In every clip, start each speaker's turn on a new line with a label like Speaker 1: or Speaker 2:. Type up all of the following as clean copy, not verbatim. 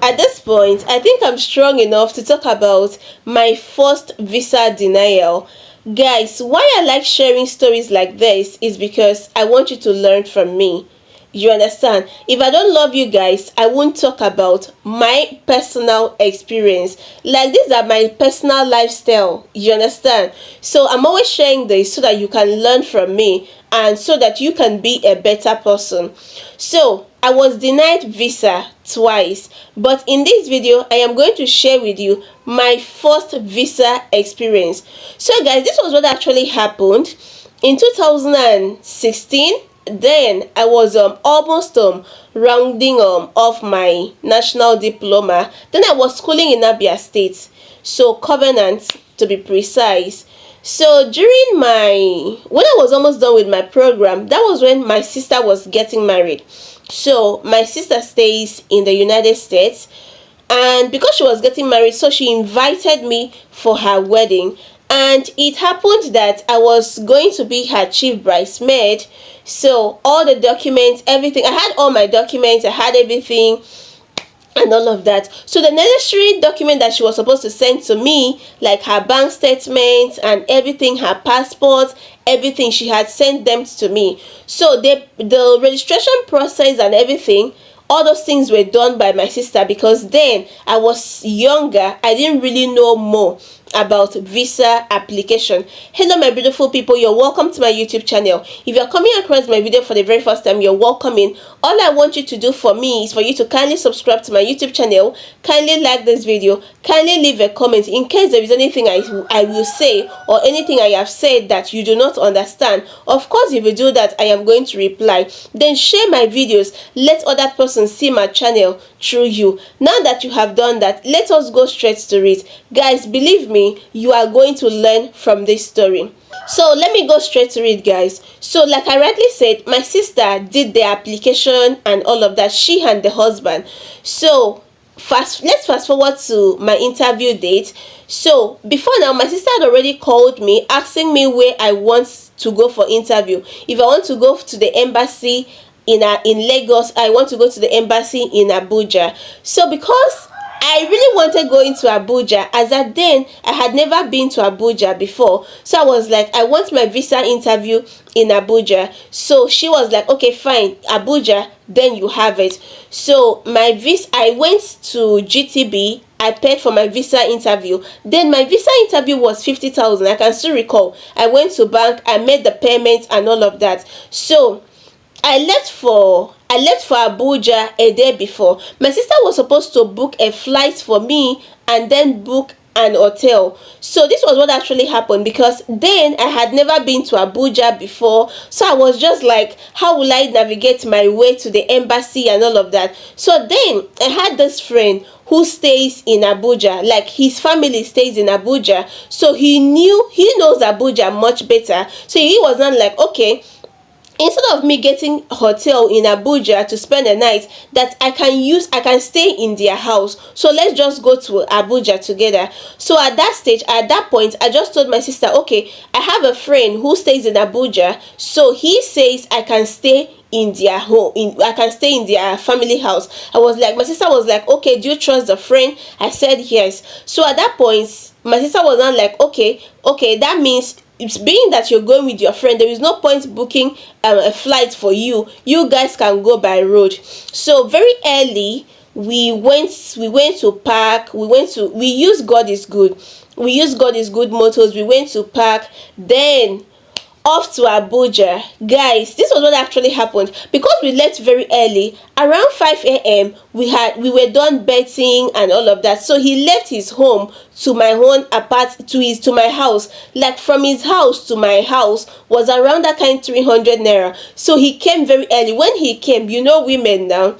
Speaker 1: At this point, I think I'm strong enough to talk about my first visa denial. Guys, why I like sharing stories like this is because I want you to learn from me. You understand? If I don't love you guys, I won't talk about my personal experience. Like, these are my personal lifestyle. You understand? So I'm always sharing this so that you can learn from me and so that you can be a better person. So I was denied visa twice, but in this video I am going to share with you my first visa experience. So guys, this was what actually happened in 2016. Then I was almost rounding off my national diploma. Then I was schooling in Abia State, so Covenant to be precise. So during when I was almost done with my program, that was when my sister was getting married. So my sister stays in the United States, and because she was getting married, so she invited me for her wedding. And it happened that I was going to be her chief bridesmaid. So all the documents, everything, I had all my documents, I had everything and all of that. So the necessary document that she was supposed to send to me, like her bank statements and everything, her passport, everything, she had sent them to me. So the registration process and everything, all those things were done by my sister, because then I was younger, I didn't really know more about visa application. Hello my beautiful people, you're welcome to my YouTube channel. If you're coming across my video for the very first time, you're welcome in. All I want you to do for me is for you to kindly subscribe to my YouTube channel, kindly like this video, kindly leave a comment in case there is anything I will say or anything I have said that you do not understand. Of course, if you do that, I am going to reply. Then share my videos, let other persons see my channel through you. Now that you have done that, let us go straight to it. Guys, believe me, you are going to learn from this story. So let me go straight to it, guys. So like I rightly said, my sister did the application and all of that, she and the husband. So let's fast forward to my interview date. So before now, my sister had already called me asking me where I want to go for interview. If I want to go to the embassy in Lagos, I want to go to the embassy in Abuja. So because I really wanted going to Abuja, as at then I had never been to Abuja before, so I was like, I want my visa interview in Abuja. So she was like, okay fine, Abuja, then you have it. So I went to GTB, I paid for my visa interview. Then my visa interview was 50,000. I can still recall. I went to bank, I made the payment and all of that. So I left for Abuja a day before. My sister was supposed to book a flight for me and then book an hotel. So this was what actually happened, because then I had never been to Abuja before. So I was just like, how will I navigate my way to the embassy and all of that? So then I had this friend who stays in Abuja, like his family stays in Abuja. So he knows Abuja much better. So he was not like, okay, instead of me getting a hotel in Abuja to spend the night, that I can stay in their house. So let's just go to Abuja together. So at that point, I just told my sister, okay, I have a friend who stays in Abuja. So he says I can stay in their home, I can stay in their family house. My sister was like, okay, do you trust the friend? I said yes. So at that point, my sister was not like, okay, that means it's being that you're going with your friend, there is no point booking a flight for you. You guys can go by road. So very early we went to park. We used God is good. We used God is good motors. We went to park. Then off to Abuja. Guys, this was what actually happened. Because we left very early, around 5 a.m. we were done betting and all of that. So he left his home to my own to my house. Like from his house to my house was around that kind 300 naira. So he came very early. When he came, you know women now,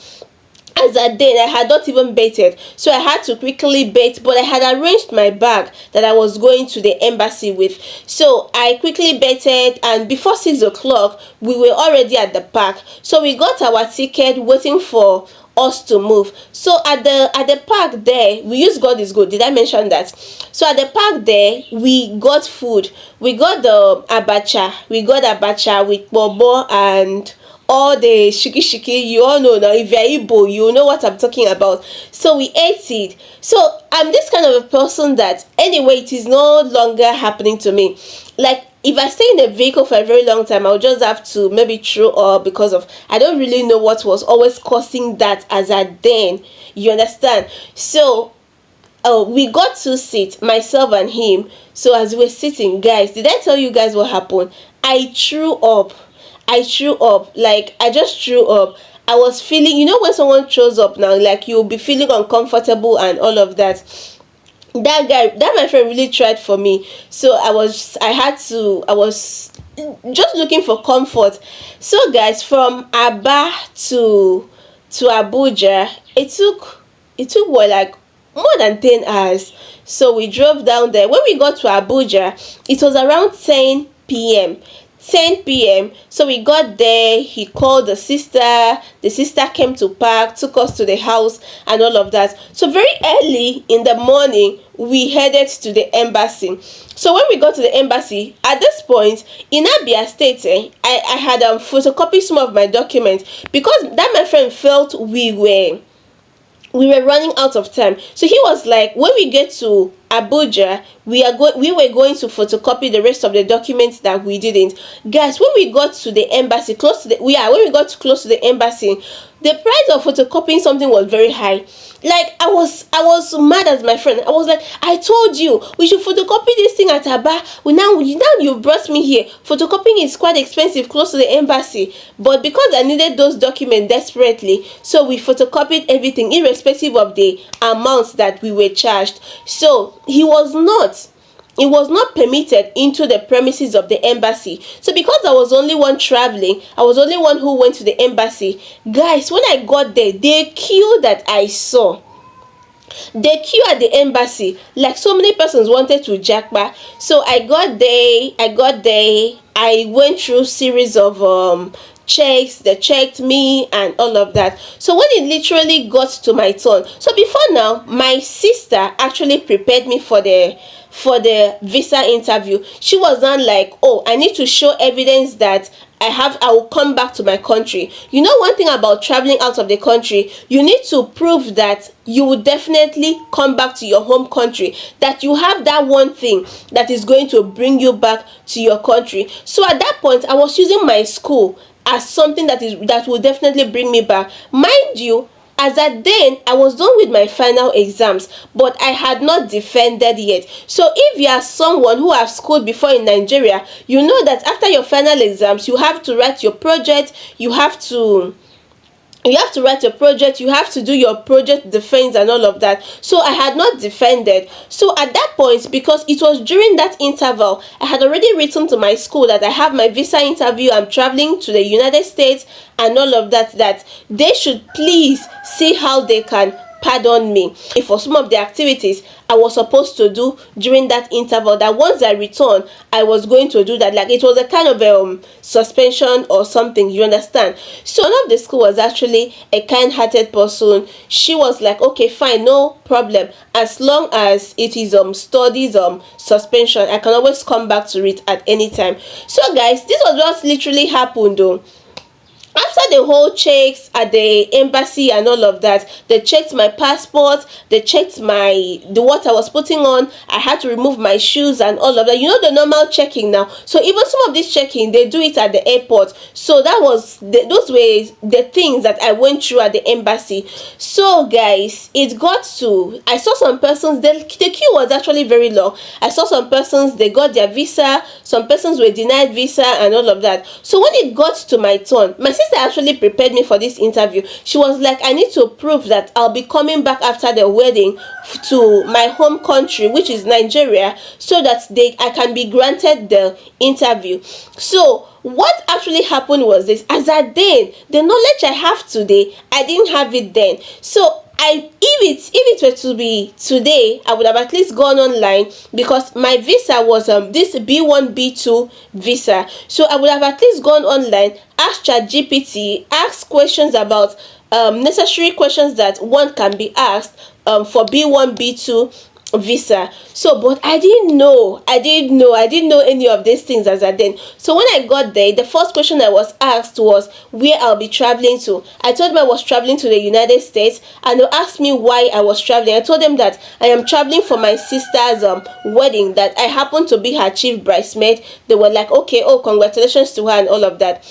Speaker 1: as at then I had not even baited, so I had to quickly bait, but I had arranged my bag that I was going to the embassy with. So I quickly baited, and before 6 o'clock we were already at the park. So we got our ticket, waiting for us to move. So at the park there, we use God is good. Did I mention that? So at the park there, we got food. We got the abacha. We got abacha with bobo and all the shiki, you all know now. If you're Igbo, you know what I'm talking about. So we ate it. So I'm this kind of a person that anyway, it is no longer happening to me. Like if I stay in a vehicle for a very long time, I'll just have to maybe throw up because of I don't really know what was always causing that as at then. You understand? So we got two seats, myself and him. So as we were sitting, guys, did I tell you guys what happened? I threw up. I threw up. Like I just threw up. I was feeling, you know, when someone throws up now, like you'll be feeling uncomfortable and all of that. That my friend really tried for me. So I was just looking for comfort. So guys, from Aba to Abuja, it took what, like more than 10 hours. So we drove down there. When we got to Abuja, it was around 10 p.m. 10 p.m. So we got there. He called the sister came to park, took us to the house and all of that. So very early in the morning we headed to the embassy. So when we got to the embassy, at this point in Abia State, I had photocopied some of my documents because that my friend felt we were running out of time. So he was like, when we get to Abuja, we were going to photocopy the rest of the documents that we didn't. Guys, when we got to the embassy, when we got close to the embassy, the price of photocopying something was very high. Like I was mad at my friend. I was like, I told you we should photocopy this thing at Aba. Now you brought me here. Photocopying is quite expensive close to the embassy. But because I needed those documents desperately, so we photocopied everything irrespective of the amounts that we were charged. So it was not permitted into the premises of the embassy. So because I was only one traveling, I was only one who went to the embassy. Guys, when I got there, the queue that I saw, the queue at the embassy, like so many persons wanted to jackpot. So I got there, I went through series of checks. They checked me and all of that. So when it literally got to my turn, so before now, my sister actually prepared me for the visa interview. She was not like, oh, I need to show evidence that I will come back to my country. You know, one thing about traveling out of the country, you need to prove that you will definitely come back to your home country, that you have that one thing that is going to bring you back to your country. So at that point, I was using my school as something that will definitely bring me back. Mind you, as at then, I was done with my final exams, but I had not defended yet. So if you are someone who has schooled before in Nigeria, you know that after your final exams, you have to write your project, write your project, you have to do your project defense and all of that. So I had not defended. So at that point, because it was during that interval, I had already written to my school that I have my visa interview, I'm traveling to the United States and all of that, that they should please see how they can pardon me for some of the activities I was supposed to do during that interval, that once I return I was going to do that. Like it was a kind of suspension or something, you understand. So one of the school was actually a kind-hearted person. She was like, okay, fine, no problem, as long as it is studies suspension, I can always come back to it at any time. So guys, this was what literally happened though. After the whole checks at the embassy and all of that, they checked my passport, they checked the what I was putting on. I had to remove my shoes and all of that. You know, the normal checking now. So even some of this checking, they do it at the airport. So that was those were the things that I went through at the embassy. So guys, it got to, I saw some persons, the queue was actually very long. I saw some persons, they got their visa, some persons were denied visa and all of that. So when it got to my turn, my sister actually prepared me for this interview. She was like, I need to prove that I'll be coming back after the wedding to my home country, which is Nigeria, so that I can be granted the interview. So what actually happened was this: as at then, the knowledge I have today, I didn't have it then. So if it were to be today, I would have at least gone online, because my visa was this B1 B2 visa. So I would have at least gone online, asked ChatGPT, asked questions about necessary questions that one can be asked for B1 B2, visa. So but I didn't know any of these things as at then. So when I got there, the first question I was asked was where I'll be traveling to. I told them I was traveling to the United States, and they asked me why I was traveling. I told them that I am traveling for my sister's wedding, that I happen to be her chief bridesmaid. They were like, okay, oh, congratulations to her and all of that.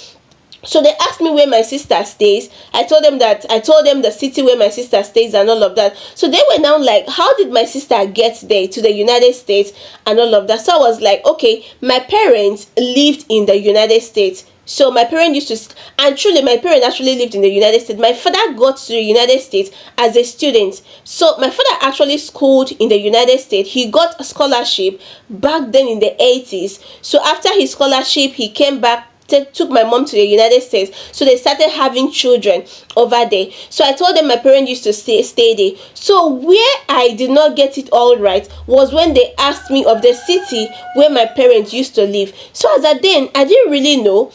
Speaker 1: So they asked me where my sister stays. I told them the city where my sister stays and all of that. So they were now like, how did my sister get there to the United States and all of that? So I was like, okay, my parents lived in the United States. So my parents used to, and truly my parents actually lived in the United States. My father got to the United States as a student. So my father actually schooled in the United States. He got a scholarship back then in the 80s. So after his scholarship, he came back, took my mom to the United States. So they started having children over there. So I told them my parents used to stay there. So where I did not get it all right was when they asked me of the city where my parents used to live. So as at then, I didn't really know.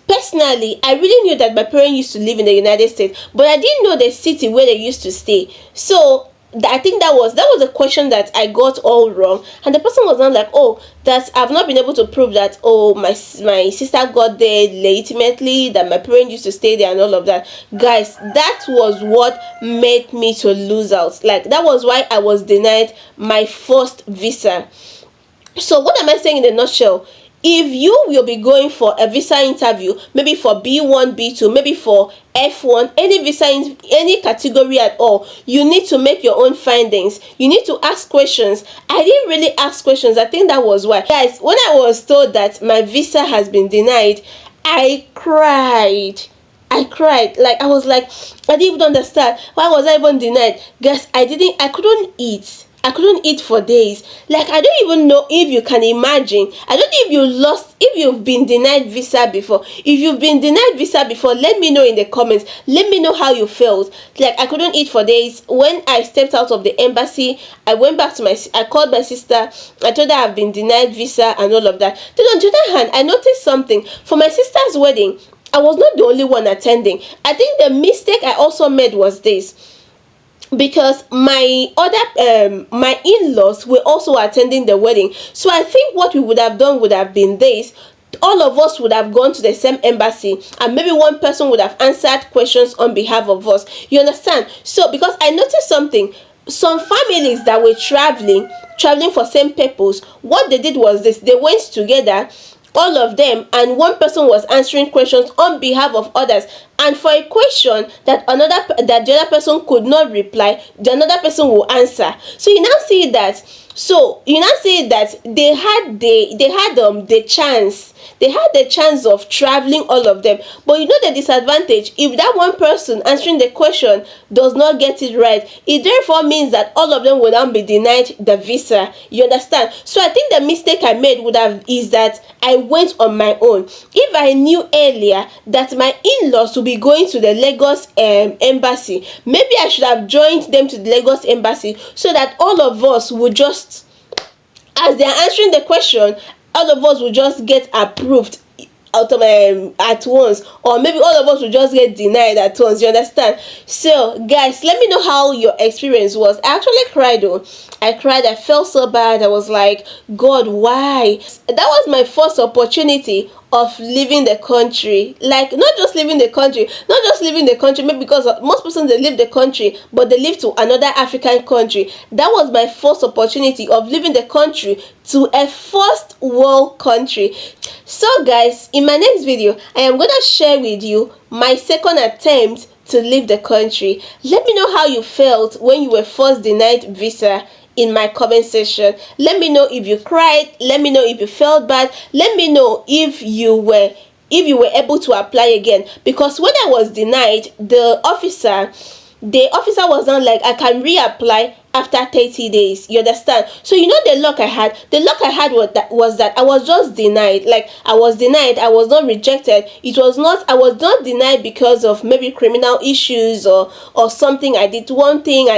Speaker 1: Personally, I really knew that my parents used to live in the United States, but I didn't know the city where they used to stay. So I think that was a question that I got all wrong, and the person was not like, oh, that I've not been able to prove that, oh, my sister got there legitimately, that my parents used to stay there and all of that. Guys, that was what made me to lose out. Like, that was why I was denied my first visa. So what am I saying in a nutshell? If you will be going for a visa interview, maybe for B1, B2, maybe for F1, any visa in any category at all, you need to make your own findings. You need to ask questions. I didn't really ask questions. I think that was why. Guys, when I was told that my visa has been denied, I cried. Like, I was like, I didn't even understand. Why was I even denied? Guys, I couldn't eat. I couldn't eat for days. Like, I don't even know if you can imagine. I don't know if you've been denied visa before. If you've been denied visa before, let me know in the comments. Let me know how you felt. Like, I couldn't eat for days. When I stepped out of the embassy, I went back to I called my sister. I told her I've been denied visa and all of that. Then on the other hand, I noticed something. For my sister's wedding, I was not the only one attending. I think the mistake I also made was this, because my in-laws were also attending the wedding. So I think what we would have done would have been this: all of us would have gone to the same embassy, and maybe one person would have answered questions on behalf of us. You understand? So because I noticed something, some families that were traveling for same purpose, what they did was this: they went together, all of them, and one person was answering questions on behalf of others. And for a question that the other person could not reply, the another person will answer. So you now see that. So you now see that they had the chance. They had the chance of traveling, all of them. But you know the disadvantage: if that one person answering the question does not get it right, it therefore means that all of them will now be denied the visa. You understand? So I think the mistake I made is that I went on my own. If I knew earlier that my in-laws would be going to the Lagos embassy, maybe I should have joined them to the Lagos embassy, so that all of us would just, as they are answering the question, all of us will just get approved at once, or maybe all of us will just get denied at once. You understand? So guys, let me know how your experience was. I actually cried though. I cried. I felt so bad. I was like, God, why? That was my first opportunity of leaving the country. Like, not just leaving the country, maybe because most persons, they leave the country, but they leave to another African country. That was my first opportunity of leaving the country to a first world country. So guys, in my next video, I am gonna share with you my second attempt to leave the country. Let me know how you felt when you were first denied visa in my comment section. Let me know if you cried. Let me know if you felt bad. Let me know if you were able to apply again. Because when I was denied, the officer was not like, I can reapply after 30 days. You understand? So you know the luck I had was that I was just denied. Like, I was denied. I was not rejected. I was not denied because of maybe criminal issues or something. I did the one thing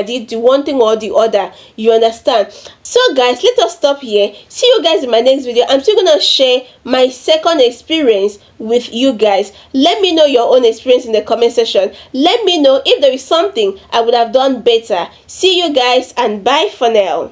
Speaker 1: or the other. You understand? So guys, let us stop here. See you guys in my next video. I'm still gonna share my second experience with you guys. Let me know your own experience in the comment section. Let me know if there is something I would have done better. See you guys, and bye for now.